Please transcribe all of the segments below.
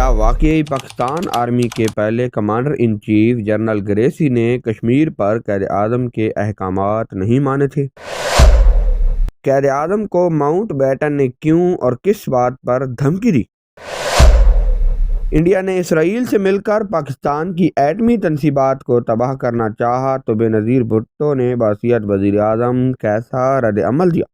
کیا واقعی پاکستان آرمی کے پہلے commander in chief general Gracey نے کشمیر پر قائد اعظم کے احکامات نہیں مانے تھے؟ قائد اعظم کو ماؤنٹ بیٹن نے کیوں اور کس بات پر دھمکی دی؟ انڈیا نے اسرائیل سے مل کر پاکستان کی ایٹمی تنصیبات کو تباہ کرنا چاہا تو بے نظیر بھٹو نے بحیثیت وزیر اعظم کیسا رد عمل دیا؟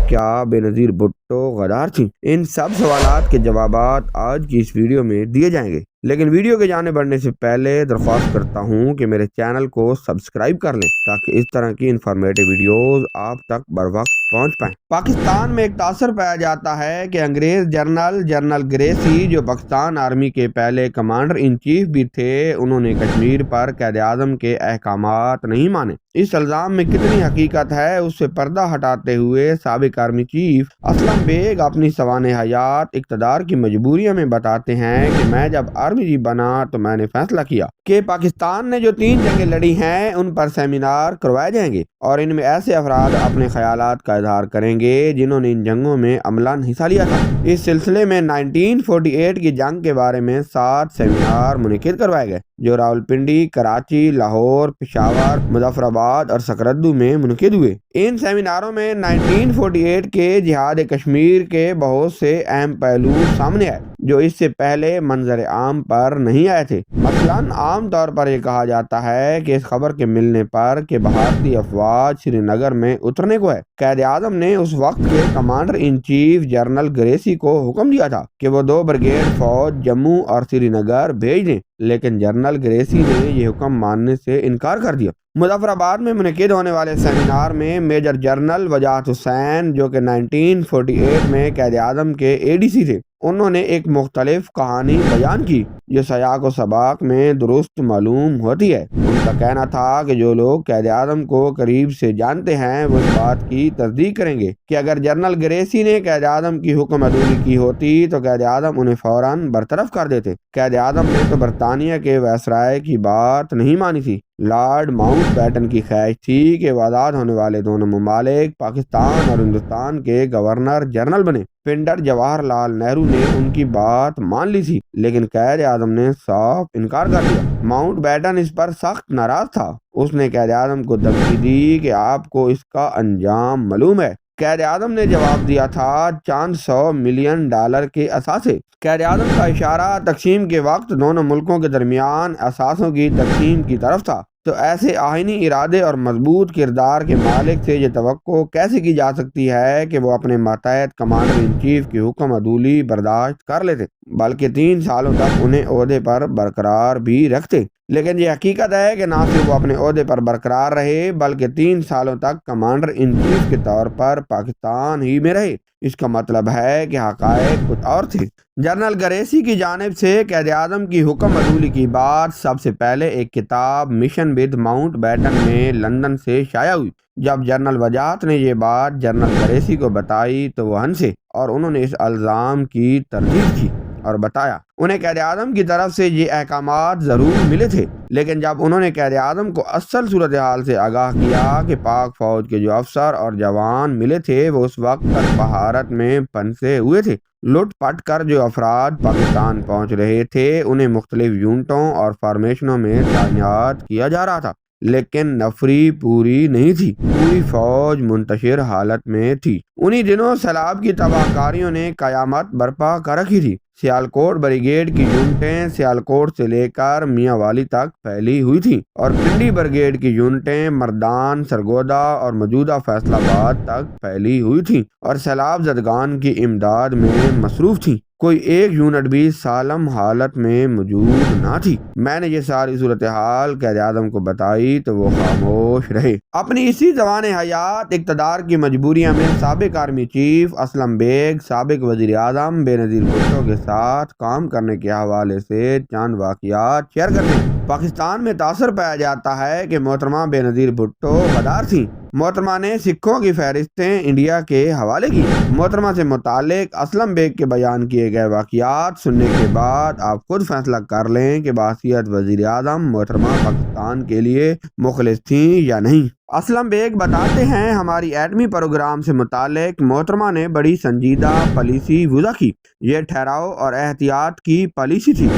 کیا بے نظیر بھٹو غدار تھیں؟ ان سب سوالات کے جوابات آج کی اس ویڈیو میں دیے جائیں گے، لیکن ویڈیو کے جانے بڑھنے سے پہلے درخواست کرتا ہوں کہ میرے چینل کو سبسکرائب کر لیں تاکہ اس طرح کی انفارمیٹو ویڈیوز آپ تک بر وقت پہنچ پائیں۔ پاکستان میں ایک تاثر پایا جاتا ہے کہ انگریز جنرل گریسی جو پاکستان آرمی کے پہلے کمانڈر ان چیف بھی تھے، انہوں نے کشمیر پر قائد اعظم کے احکامات نہیں مانے۔ اس الزام میں کتنی حقیقت ہے اس سے پردہ ہٹاتے ہوئے سابق آرمی چیف اسلم بیگ اپنی سوانح حیات اقتدار کی مجبوریوں میں بتاتے ہیں کہ میں جب آرمی چیف بنا تو میں نے فیصلہ کیا کہ پاکستان نے جو 3 جنگیں لڑی ہیں ان پر سیمینار کروائے جائیں گے اور ان میں ایسے افراد اپنے خیالات کا اظہار کریں گے جنہوں نے ان جنگوں میں عملاً حصہ لیا تھا۔ اس سلسلے میں 1948 کی جنگ کے بارے میں 7 سیمینار منعقد کروائے گئے جو راولپنڈی، کراچی، لاہور، پشاور، مظفر آباد اور سکردو میں منعقد ہوئے۔ ان سیمیناروں میں 1948 کے جہاد کشمیر کے بہت سے اہم پہلو سامنے آئے جو اس سے پہلے منظر عام پر نہیں آئے تھے۔ مثلاً عام طور پر یہ کہا جاتا ہے کہ اس خبر کے ملنے پر کہ بھارتی افواج سری نگر میں اترنے کو ہے، قائد اعظم نے اس وقت کے commander in chief general Gracey کو حکم دیا تھا کہ وہ 2 بریگیڈ فوج جموں اور سری نگر بھیج دیں، لیکن جنرل گریسی نے یہ حکم ماننے سے انکار کر دیا۔ مظفر آباد میں منعقد ہونے والے سیمینار میں میجر جنرل وجاہت حسین جو کہ 1948 میں قائد اعظم کے ADC تھے، انہوں نے ایک مختلف کہانی بیان کی جو سیاق و سباق میں درست معلوم ہوتی ہے۔ ان کا کہنا تھا کہ جو لوگ قائد اعظم کو قریب سے جانتے ہیں وہ اس بات کی تصدیق کریں گے کہ اگر جنرل گریسی نے قائد اعظم کی حکم عدولی کی ہوتی تو قائد اعظم انہیں فوراً برطرف کر دیتے۔ قائد اعظم نے تو برطانیہ کے وائسرائے کی بات نہیں مانی تھی۔ لارڈ ماؤنٹ بیٹن کی خواہش تھی کہ وہ آزاد ہونے والے دونوں ممالک پاکستان اور ہندوستان کے گورنر جنرل بنے۔ پنڈت جواہر لال نہرو نے ان کی بات مان لی تھی، لیکن قائد اعظم نے صاف انکار کر دیا۔ ماؤنٹ بیٹن اس پر سخت ناراض تھا۔ اس نے قائد اعظم کو دھمکی دی کہ آپ کو اس کا انجام معلوم ہے۔ قائد اعظم نے جواب دیا تھا چند $100 ملین کے اثاثے۔ قائد اعظم کا اشارہ تقسیم کے وقت دونوں ملکوں کے درمیان اثاثوں کی تقسیم کی طرف تھا، تو ایسے آئینی ارادے اور مضبوط کردار کے مالک سے یہ توقع کیسے کی جا سکتی ہے کہ وہ اپنے ماتحت کمانڈر ان چیف کی حکم عدولی برداشت کر لیتے بلکہ 3 سالوں تک انہیں عہدے پر برقرار بھی رکھتے؟ لیکن یہ حقیقت ہے کہ نہ صرف وہ اپنے عہدے پر برقرار رہے بلکہ 3 سالوں تک کمانڈر ان چیف کے طور پر پاکستان ہی میں رہے۔ اس کا مطلب ہے کہ حقائق کچھ اور تھے۔ جنرل گریسی کی جانب سے قائد اعظم کی حکم عدولی کی بات سب سے پہلے ایک کتاب مشن ود ماؤنٹ بیٹن میں لندن سے شائع ہوئی۔ جب جنرل وجاہت نے یہ بات جنرل گریسی کو بتائی تو وہ ہنسے اور انہوں نے اس الزام کی تردید کی اور بتایا انہیں قائد اعظم کی طرف سے یہ احکامات ضرور ملے تھے، لیکن جب انہوں نے قائد اعظم کو اصل صورتحال سے آگاہ کیا کہ پاک فوج کے جو افسر اور جوان ملے تھے وہ اس وقت تک بھارت میں پھنسے ہوئے تھے۔ لٹ پٹ کر جو افراد پاکستان پہنچ رہے تھے انہیں مختلف یونٹوں اور فارمیشنوں میں تعینات کیا جا رہا تھا، لیکن نفری پوری نہیں تھی۔ پوری فوج منتشر حالت میں تھی۔ انہی دنوں سیلاب کی تباہ کاریوں نے قیامت برپا کر رکھی تھی۔ سیالکوٹ بریگیڈ کی یونٹیں سیالکوٹ سے لے کر میاں والی تک پھیلی ہوئی تھیں اور پنڈی بریگیڈ کی یونٹیں مردان، سرگودا اور موجودہ فیصل آباد تک پھیلی ہوئی تھیں اور سیلاب زدگان کی امداد میں مصروف تھیں۔ کوئی ایک یونٹ بھی سالم حالت میں موجود نہ تھی۔ میں نے یہ ساری صورتحال قائد اعظم کو بتائی تو وہ خاموش رہے۔ اپنی اسی زبان حیات اقتدار کی مجبوریوں میں سابق آرمی چیف اسلم بیگ سابق وزیر اعظم بے نظیر بھٹو کے ساتھ کام کرنے کے حوالے سے چند واقعات شیئر کرتے ہیں۔ پاکستان میں تاثر پایا جاتا ہے کہ محترمہ بے نظیر بھٹو غدار تھیں۔ محترمہ نے سکھوں کی فہرستیں انڈیا کے حوالے کی۔ محترمہ سے متعلق اسلم بیگ کے بیان کیے گئے واقعات سننے کے بعد آپ خود فیصلہ کر لیں کہ بحیثیت وزیر اعظم محترمہ پاکستان کے لیے مخلص تھیں یا نہیں۔ اسلم بیگ بتاتے ہیں ہماری ایٹمی پروگرام سے متعلق محترمہ نے بڑی سنجیدہ پالیسی وضع کی۔ یہ ٹھہراؤ اور احتیاط کی پالیسی تھی۔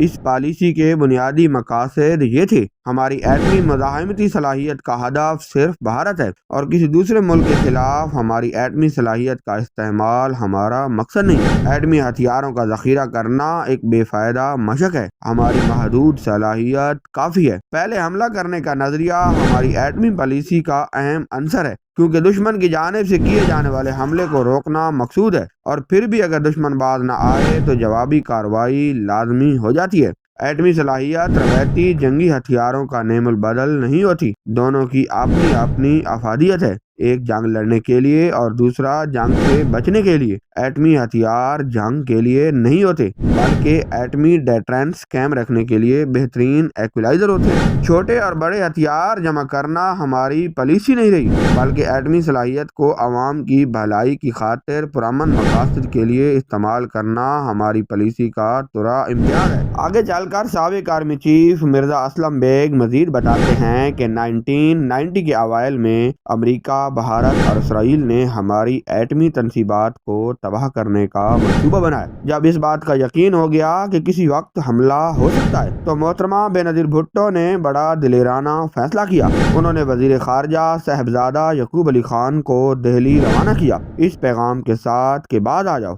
اس پالیسی کے بنیادی مقاصد یہ تھے: ہماری ایٹمی مزاحمتی صلاحیت کا ہدف صرف بھارت ہے اور کسی دوسرے ملک کے خلاف ہماری ایٹمی صلاحیت کا استعمال ہمارا مقصد نہیں۔ ایٹمی ہتھیاروں کا ذخیرہ کرنا ایک بے فائدہ مشق ہے۔ ہماری محدود صلاحیت کافی ہے۔ پہلے حملہ کرنے کا نظریہ ہماری ایٹمی پالیسی کا اہم عنصر ہے، کیونکہ دشمن کی جانب سے کیے جانے والے حملے کو روکنا مقصود ہے، اور پھر بھی اگر دشمن باز نہ آئے تو جوابی کارروائی لازمی ہو جاتی ہے۔ ایٹمی صلاحیت روایتی جنگی ہتھیاروں کا نعم البدل نہیں ہوتی۔ دونوں کی اپنی اپنی افادیت ہے، ایک جنگ لڑنے کے لیے اور دوسرا جنگ سے بچنے کے لیے۔ ایٹمی ہتھیار جنگ کے لیے نہیں ہوتے، بلکہ ایٹمی ڈیٹرنس قائم رکھنے کے لیے بہترین ایکولائزر ہوتے ہیں۔ چھوٹے اور بڑے ہتھیار جمع کرنا ہماری پالیسی نہیں رہی، بلکہ ایٹمی صلاحیت کو عوام کی بھلائی کی خاطر پرامن مقاصد کے لیے استعمال کرنا ہماری پالیسی کا ترا امتیاز ہے۔ آگے چل کر سابق آرمی چیف مرزا اسلم بیگ مزید بتاتے ہیں کہ 1990 کے اوائل میں امریکہ، بھارت اور اسرائیل نے ہماری ایٹمی تنصیبات کو تباہ کرنے کا منصوبہ بنایا۔ جب اس بات کا یقین ہو گیا کہ کسی وقت حملہ ہو سکتا ہے تو محترمہ بینظیر بھٹو نے بڑا دلیرانہ فیصلہ کیا۔ انہوں نے وزیر خارجہ صاحبزادہ یعقوب علی خان کو دہلی روانہ کیا، اس پیغام کے ساتھ کہ بعد آ جاؤ،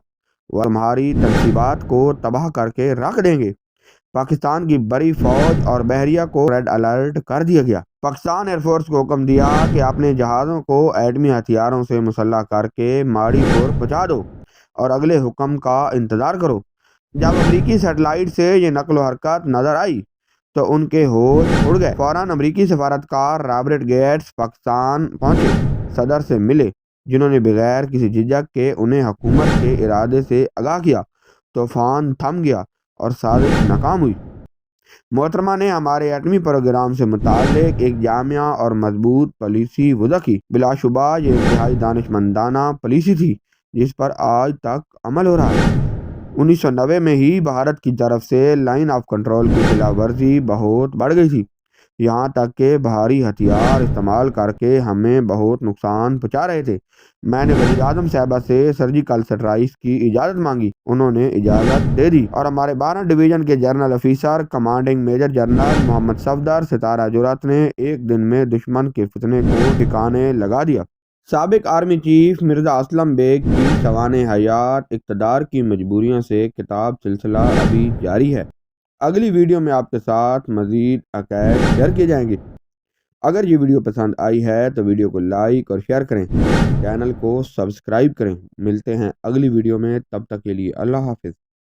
وہ تمہاری تنصیبات کو تباہ کر کے رکھ دیں گے۔ پاکستان کی بڑی فوج اور بحریہ کو ریڈ الرٹ کر دیا گیا۔ پاکستان ایئر فورس کو حکم دیا کہ اپنے جہازوں کو ایٹمی ہتھیاروں سے مسلح کر کے ماڑی پور پہنچا دو اور اگلے حکم کا انتظار کرو۔ جب امریکی سیٹلائٹ سے یہ نقل و حرکت نظر آئی تو ان کے ہوش اڑ گئے۔ فوراً امریکی سفارتکار رابرٹ گیٹس پاکستان پہنچے، صدر سے ملے، جنہوں نے بغیر کسی جھجک کے انہیں حکومت کے ارادے سے آگاہ کیا۔ طوفان تھم گیا اور سازش ناکام ہوئی۔ محترمہ نے ہمارے ایٹمی پروگرام سے متعلق ایک جامع اور مضبوط پالیسی وضع کی۔ بلا شبہ یہ انتہائی دانشمندانہ پالیسی تھی جس پر آج تک عمل ہو رہا ہے۔ 1990 میں ہی بھارت کی طرف سے لائن آف کنٹرول کی خلاف ورزی بہت بڑھ گئی تھی، یہاں تک کہ بھاری ہتھیار استعمال کر کے ہمیں بہت نقصان پہنچا رہے تھے۔ میں نے وزیر اعظم صاحبہ سے سرجیکل سٹرائیکس کی اجازت مانگی، انہوں نے اجازت دے دی، اور ہمارے 12 ڈویژن کے general officer commanding major general Muhammad Safdar Sitara Jurat نے ایک دن میں دشمن کے فتنے کو ٹھکانے لگا دیا۔ سابق آرمی چیف مرزا اسلم بیگ کی سوانح حیات اقتدار کی مجبوریوں سے کتاب سلسلہ ابھی جاری ہے۔ اگلی ویڈیو میں آپ کے ساتھ مزید عقائد شیئر کیے جائیں گے۔ اگر یہ ویڈیو پسند آئی ہے تو ویڈیو کو لائک اور شیئر کریں، چینل کو سبسکرائب کریں۔ ملتے ہیں اگلی ویڈیو میں، تب تک کے لیے اللہ حافظ۔